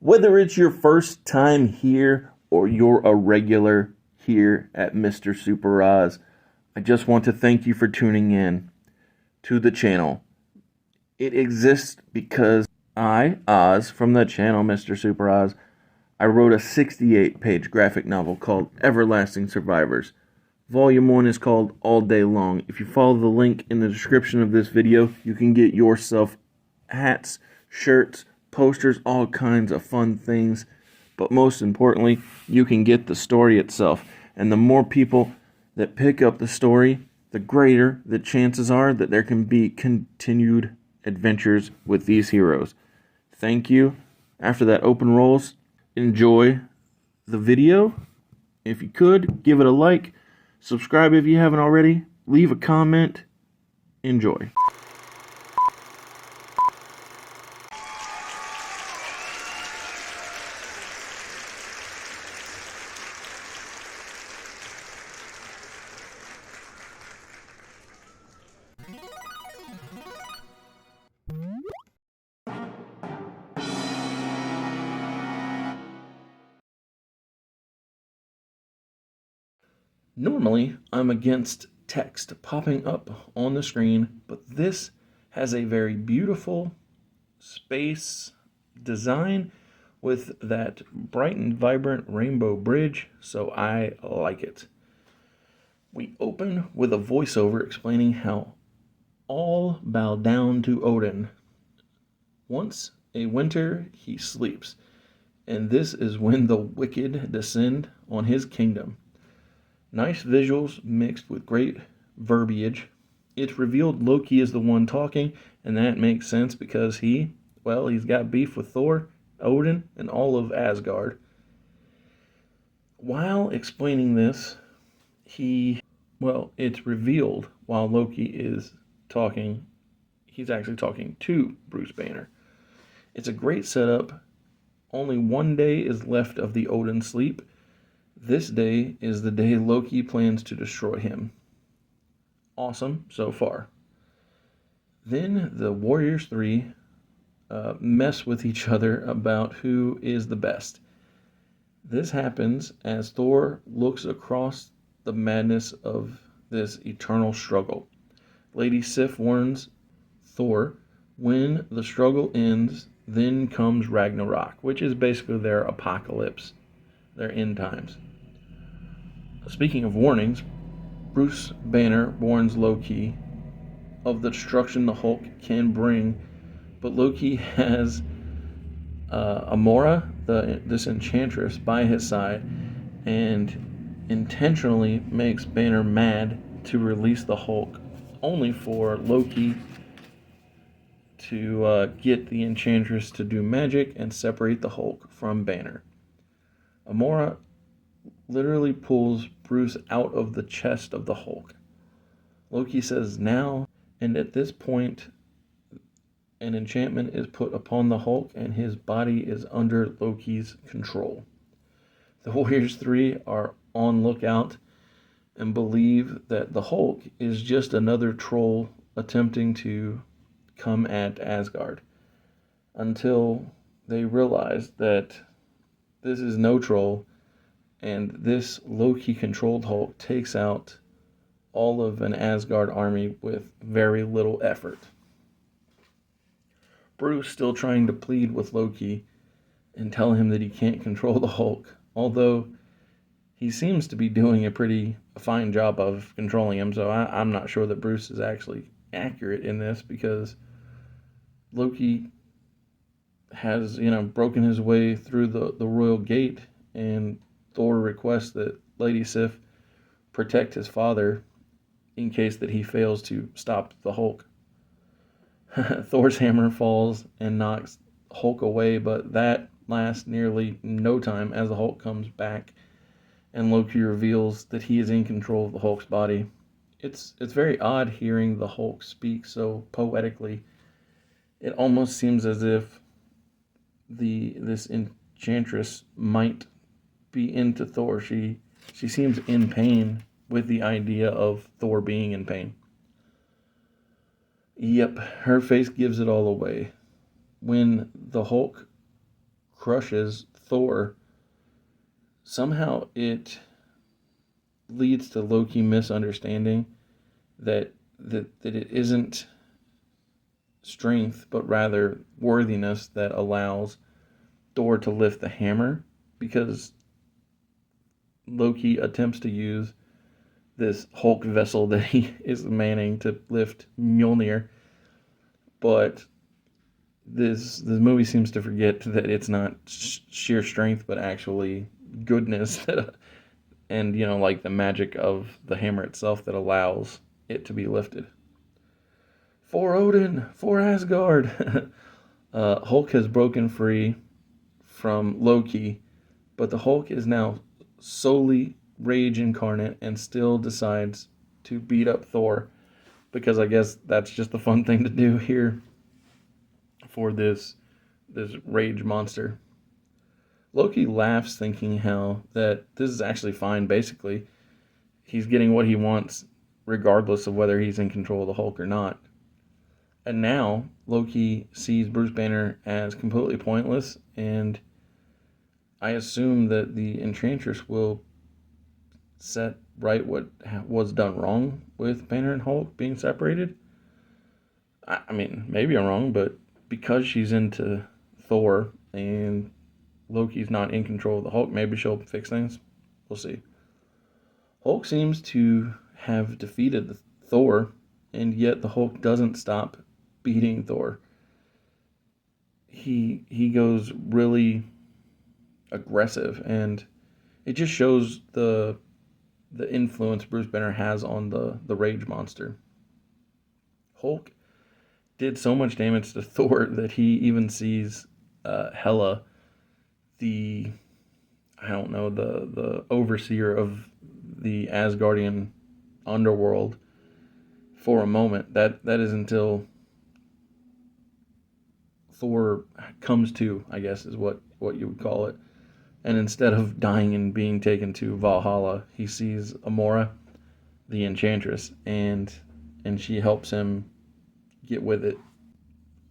Whether it's your first time here or you're a regular here at Mr. Super Oz, I just want to thank you for tuning in to the channel. It exists because I, Oz, from the channel Mr. Super Oz, I wrote a 68-page graphic novel called Everlasting Survivors. Volume 1 is called All Day Long. If you follow the link in the description of this video, you can get yourself hats, shirts, posters, all kinds of fun things. But most importantly, you can get the story itself. And the more people that pick up the story, the greater the chances are that there can be continued adventures with these heroes. Thank you. After that open rolls, enjoy the video. If you could, give it a like. Subscribe if you haven't already. Leave a comment. Enjoy. Normally, I'm against text popping up on the screen, but this has a very beautiful space design with that bright and vibrant rainbow bridge, so I like it. We open with a voiceover explaining how all bow down to Odin. Once a winter, he sleeps, and this is when the wicked descend on his kingdom. Nice visuals mixed with great verbiage. It's revealed Loki is the one talking, and that makes sense because he's got beef with Thor, Odin, and all of Asgard. While explaining this, it's revealed while Loki is talking, he's actually talking to Bruce Banner. It's a great setup. Only one day is left of the Odin sleep. This day is the day Loki plans to destroy him. Awesome so far. Then the Warriors 3 mess with each other about who is the best. This happens as Thor looks across the madness of this eternal struggle. Lady Sif warns Thor, when the struggle ends, then comes Ragnarok, which is basically their apocalypse, their end times. Speaking of warnings, Bruce Banner warns Loki of the destruction the Hulk can bring, but Loki has Amora, this enchantress, by his side, and intentionally makes Banner mad to release the Hulk, only for Loki to get the enchantress to do magic and separate the Hulk from Banner. Amora literally pulls Bruce out of the chest of the Hulk. Loki says now, and at this point, an enchantment is put upon the Hulk and his body is under Loki's control. The Warriors 3 are on lookout and believe that the Hulk is just another troll attempting to come at Asgard, until they realize that this is no troll, and this Loki-controlled Hulk takes out all of an Asgard army with very little effort. Bruce still trying to plead with Loki and tell him that he can't control the Hulk, although he seems to be doing a pretty fine job of controlling him, so I'm not sure that Bruce is actually accurate in this, because Loki has, broken his way through the royal gate, and Thor requests that Lady Sif protect his father in case that he fails to stop the Hulk. Thor's hammer falls and knocks Hulk away, but that lasts nearly no time as the Hulk comes back and Loki reveals that he is in control of the Hulk's body. It's very odd hearing the Hulk speak so poetically. It almost seems as if this enchantress might be into Thor. She seems in pain with the idea of Thor being in pain. Yep, her face gives it all away. When the Hulk crushes Thor, somehow it leads to Loki misunderstanding that it isn't strength, but rather worthiness that allows Thor to lift the hammer, because Loki attempts to use this Hulk vessel that he is manning to lift Mjolnir, but this movie seems to forget that it's not sheer strength, but actually goodness, and like the magic of the hammer itself that allows it to be lifted. For Odin, for Asgard. Hulk has broken free from Loki, but the Hulk is now solely rage incarnate and still decides to beat up Thor, because I guess that's just the fun thing to do here for this rage monster. Loki laughs, thinking how that this is actually fine. Basically, he's getting what he wants regardless of whether he's in control of the Hulk or not. And now Loki sees Bruce Banner as completely pointless, and I assume that the Enchantress will set right what was done wrong with Banner and Hulk being separated. I mean, maybe I'm wrong, but because she's into Thor and Loki's not in control of the Hulk, maybe she'll fix things. We'll see. Hulk seems to have defeated Thor, and yet the Hulk doesn't stop beating Thor. He goes really aggressive, and it just shows the influence Bruce Banner has on the rage monster. Hulk did so much damage to Thor that he even sees Hela, the the overseer of the Asgardian underworld, for a moment. That is until Thor comes to, I guess is what you would call it. And instead of dying and being taken to Valhalla, he sees Amora, the Enchantress, and she helps him get with it.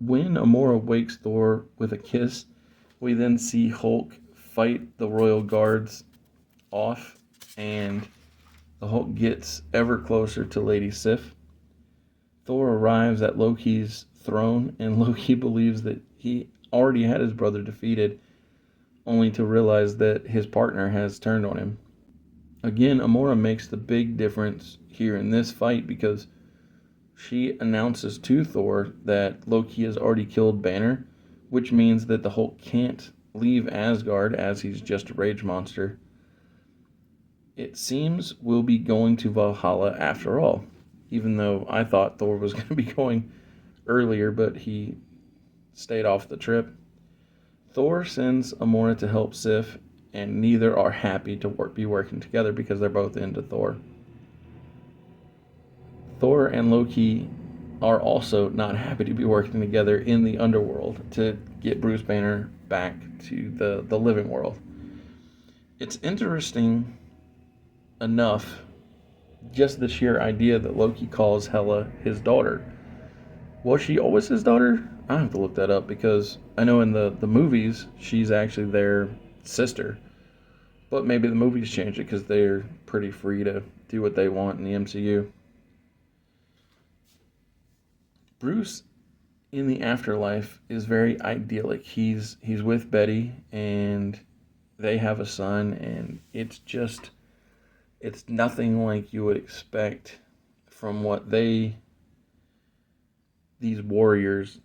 When Amora wakes Thor with a kiss, we then see Hulk fight the royal guards off, and the Hulk gets ever closer to Lady Sif. Thor arrives at Loki's throne, and Loki believes that he already had his brother defeated, only to realize that his partner has turned on him. Again, Amora makes the big difference here in this fight, because she announces to Thor that Loki has already killed Banner, which means that the Hulk can't leave Asgard, as he's just a rage monster. It seems we'll be going to Valhalla after all, even though I thought Thor was going to be going earlier, but he stayed off the trip. Thor sends Amora to help Sif, and neither are happy to be working together because they're both into Thor. Thor and Loki are also not happy to be working together in the underworld to get Bruce Banner back to the living world. It's interesting enough, just the sheer idea that Loki calls Hela his daughter. Was she always his daughter? I have to look that up, because I know in the movies she's actually their sister. But maybe the movies changed it because they're pretty free to do what they want in the MCU. Bruce in the afterlife is very idyllic. He's with Betty, and they have a son, and it's nothing like you would expect from what these warriors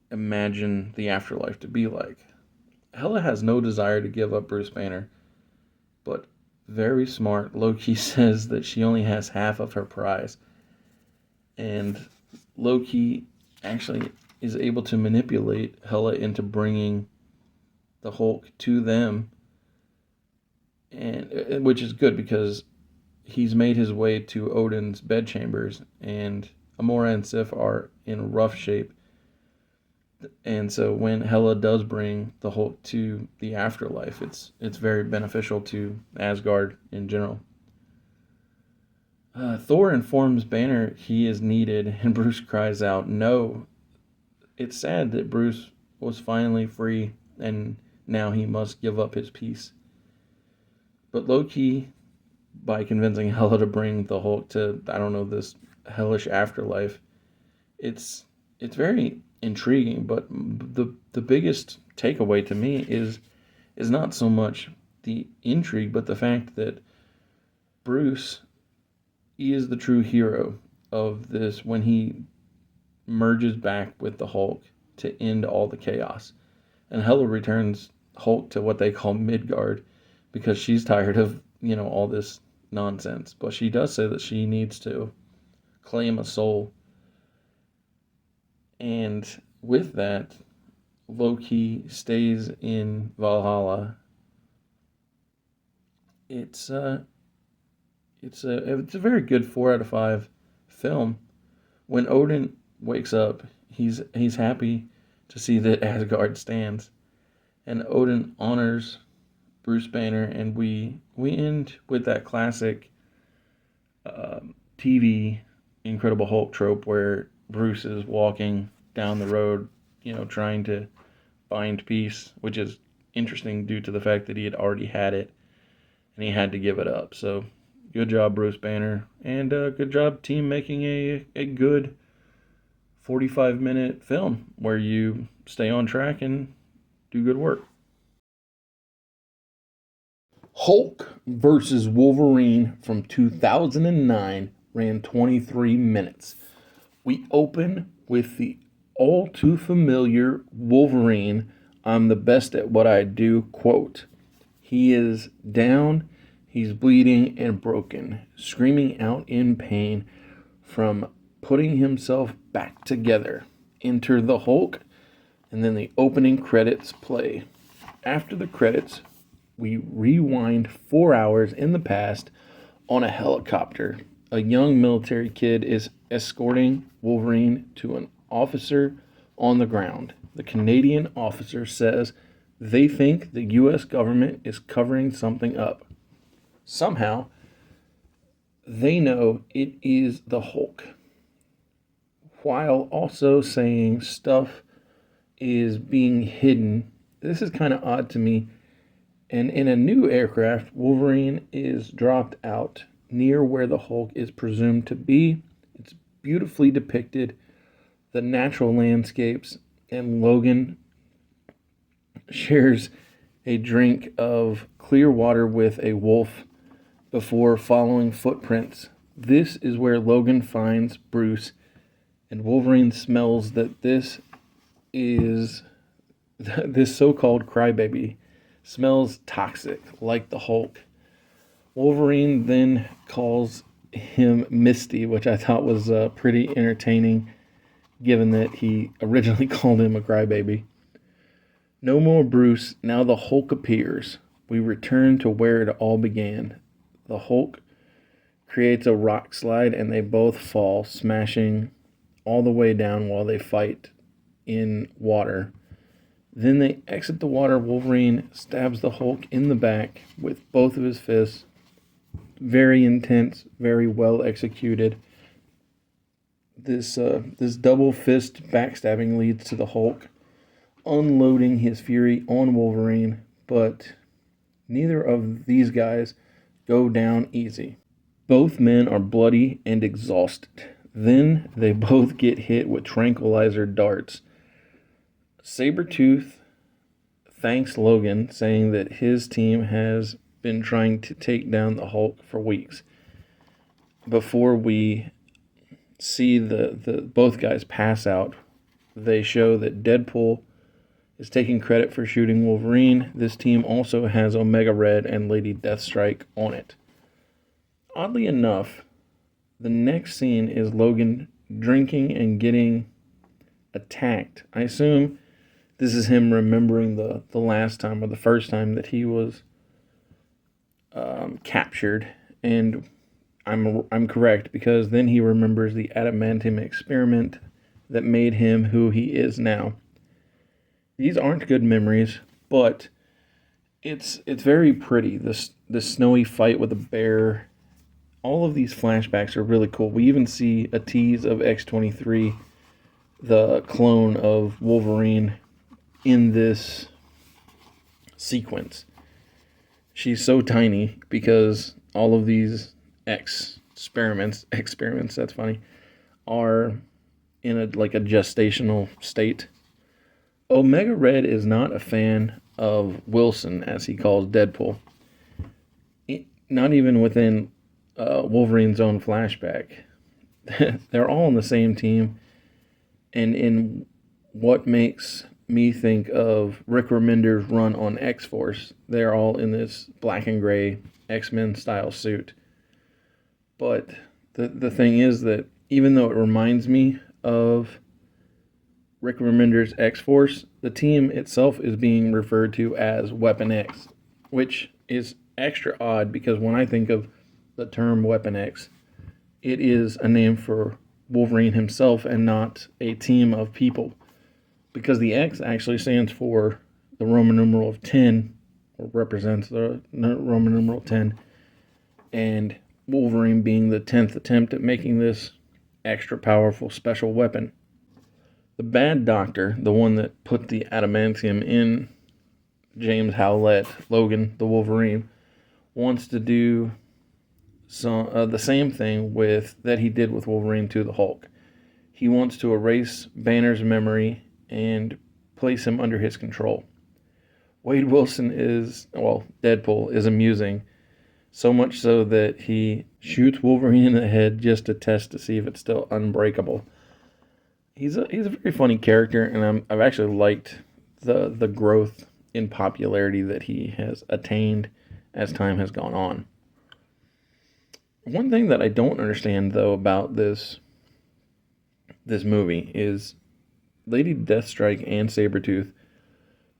imagine the afterlife to be like. Hela has no desire to give up Bruce Banner, but very smart Loki says that she only has half of her prize, and Loki actually is able to manipulate Hela into bringing the Hulk to them, and which is good because he's made his way to Odin's bedchambers, and Amora and Sif are in rough shape. And so when Hela does bring the Hulk to the afterlife, it's very beneficial to Asgard in general. Thor informs Banner he is needed, and Bruce cries out, "No!" It's sad that Bruce was finally free and now he must give up his piece. But Loki, by convincing Hela to bring the Hulk to, I don't know, this hellish afterlife, it's very intriguing. But the biggest takeaway to me is not so much the intrigue, but the fact that Bruce is the true hero of this when he merges back with the Hulk to end all the chaos. And Hela returns Hulk to what they call Midgard because she's tired of, all this nonsense. But she does say that she needs to claim a soul. And with that, Loki stays in Valhalla. It's a very good 4 out of 5 film. When Odin wakes up, he's happy to see that Asgard stands, and Odin honors Bruce Banner, and we end with that classic TV Incredible Hulk trope where Bruce is walking down the road, trying to find peace, which is interesting due to the fact that he had already had it and he had to give it up. So good job, Bruce Banner, and good job, team, making a good 45-minute film where you stay on track and do good work. Hulk versus Wolverine from 2009 ran 23 minutes. We open with the all too familiar Wolverine, "I'm the best at what I do" quote. He is down, he's bleeding and broken, screaming out in pain from putting himself back together. Enter the Hulk, and then the opening credits play. After the credits, we rewind 4 hours in the past on a helicopter. A young military kid is escorting Wolverine to an officer on the ground. The Canadian officer says they think the U.S. government is covering something up. Somehow, they know it is the Hulk, while also saying stuff is being hidden. This is kind of odd to me. And in a new aircraft, Wolverine is dropped out near where the Hulk is presumed to be. It's beautifully depicted, the natural landscapes, and Logan shares a drink of clear water with a wolf before following footprints. This is where Logan finds Bruce, and Wolverine smells that this so-called crybaby smells toxic, like the Hulk. Wolverine then calls him Misty, which I thought was pretty entertaining, given that he originally called him a crybaby. No more Bruce, now the Hulk appears. We return to where it all began. The Hulk creates a rock slide and they both fall, smashing all the way down while they fight in water. Then they exit the water. Wolverine stabs the Hulk in the back with both of his fists. Very intense, very well executed. This double fist backstabbing leads to the Hulk unloading his fury on Wolverine, but neither of these guys go down easy. Both men are bloody and exhausted. Then they both get hit with tranquilizer darts. Sabretooth thanks Logan, saying that his team has been trying to take down the Hulk for weeks. Before we see the both guys pass out, they show that Deadpool is taking credit for shooting Wolverine. This team also has Omega Red and Lady Deathstrike on it. Oddly enough, the next scene is Logan drinking and getting attacked. I assume this is him remembering the last time or the first time that he was captured, and I'm correct, because then he remembers the adamantium experiment that made him who he is now. These aren't good memories, but it's very pretty. The snowy fight with a bear. All of these flashbacks are really cool. We even see a tease of X-23, the clone of Wolverine, in this sequence. She's so tiny because all of these experiments, that's funny, are in a gestational state. Omega Red is not a fan of Wilson, as he calls Deadpool. Not even within Wolverine's own flashback. They're all on the same team, and in what makes me think of Rick Remender's run on X-Force, they're all in this black and gray X-Men style suit. But the thing is that even though it reminds me of Rick Remender's X-Force, the team itself is being referred to as Weapon X, which is extra odd because when I think of the term Weapon X, it is a name for Wolverine himself and not a team of people. Because the X actually stands for the Roman numeral of 10, or represents the Roman numeral 10, and Wolverine being the 10th attempt at making this extra powerful special weapon. The bad doctor, the one that put the adamantium in James Howlett, Logan, the Wolverine, wants to do the same thing that he did with Wolverine to the Hulk. He wants to erase Banner's memory and place him under his control. Wade Wilson Deadpool is amusing, so much so that he shoots Wolverine in the head just to test to see if it's still unbreakable. He's a very funny character, and I've actually liked the growth in popularity that he has attained as time has gone on. One thing that I don't understand, though, about this movie is Lady Deathstrike and Sabretooth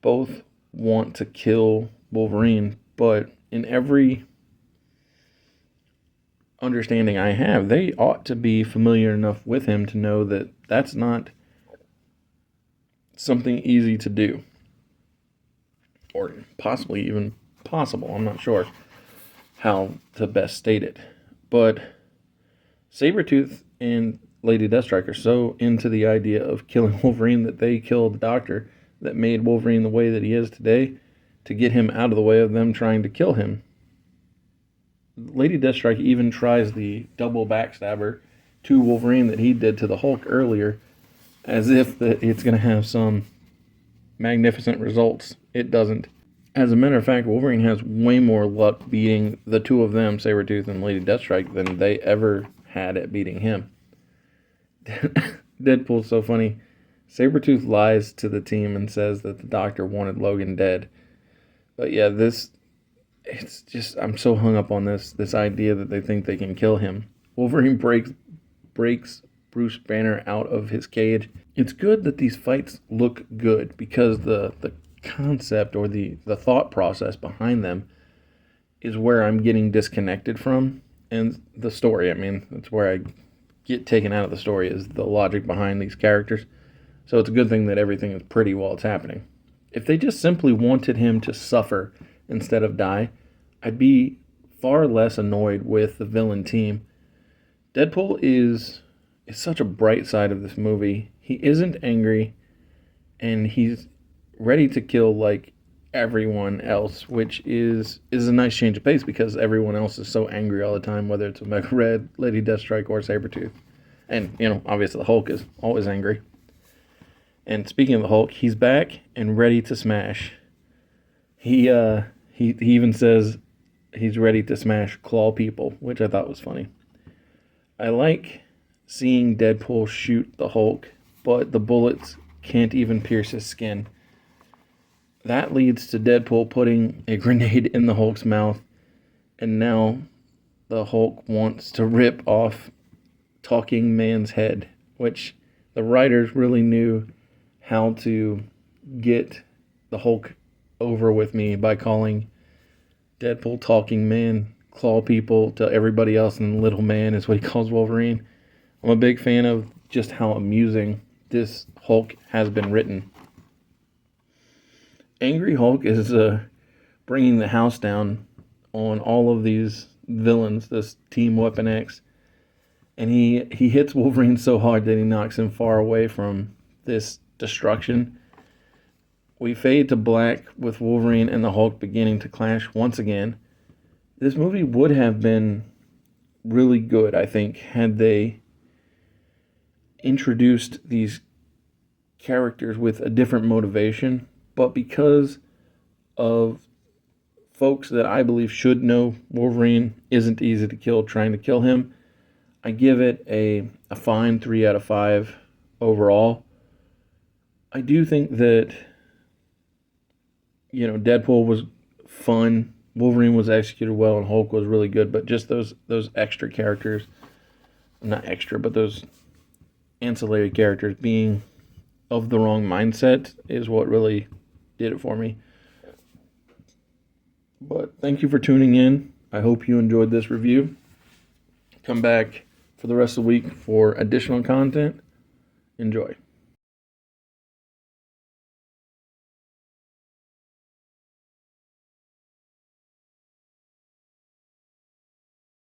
both want to kill Wolverine, but in every understanding I have, they ought to be familiar enough with him to know that that's not something easy to do. Or possibly even possible. I'm not sure how to best state it. But Sabretooth and Lady Deathstrike are so into the idea of killing Wolverine that they killed the Doctor that made Wolverine the way that he is today to get him out of the way of them trying to kill him. Lady Deathstrike even tries the double backstabber to Wolverine that he did to the Hulk earlier, as if that it's going to have some magnificent results. It doesn't. As a matter of fact, Wolverine has way more luck beating the two of them, Sabretooth and Lady Deathstrike, than they ever had at beating him. Deadpool's so funny. Sabretooth lies to the team and says that the Doctor wanted Logan dead. But yeah, it's just, I'm so hung up on this idea that they think they can kill him. Wolverine breaks Bruce Banner out of his cage. It's good that these fights look good because the concept or the thought process behind them is where I'm getting disconnected from. And the story, that's where I get taken out of the story, is the logic behind these characters. So it's a good thing that everything is pretty while it's happening. If they just simply wanted him to suffer instead of die, I'd be far less annoyed with the villain team. Deadpool is such a bright side of this movie. He isn't angry, and he's ready to kill like everyone else, which is a nice change of pace because everyone else is so angry all the time, whether it's Omega Red, Lady Deathstrike, or Sabretooth. And, obviously the Hulk is always angry. And speaking of the Hulk, he's back and ready to smash. He even says he's ready to smash claw people, which I thought was funny. I like seeing Deadpool shoot the Hulk, but the bullets can't even pierce his skin. That leads to Deadpool putting a grenade in the Hulk's mouth, and now the Hulk wants to rip off Talking Man's head, which the writers really knew how to get the Hulk over with me by calling Deadpool Talking Man, Claw People to everybody else, and Little Man is what he calls Wolverine. I'm a big fan of just how amusing this Hulk has been written. Angry Hulk is bringing the house down on all of these villains, this Team Weapon X, and he hits Wolverine so hard that he knocks him far away from this destruction. we fade to black with Wolverine and the Hulk beginning to clash once again. This movie would have been really good, I think, had they introduced these characters with a different motivation. But because of folks that I believe should know Wolverine isn't easy to kill trying to kill him, I give it a fine 3 out of 5 overall. I do think that, Deadpool was fun, Wolverine was executed well, and Hulk was really good, but just those extra characters, not extra, but those ancillary characters being of the wrong mindset is what really did it for me. But thank you for tuning in. I hope you enjoyed this review. Come back for the rest of the week for additional content. Enjoy.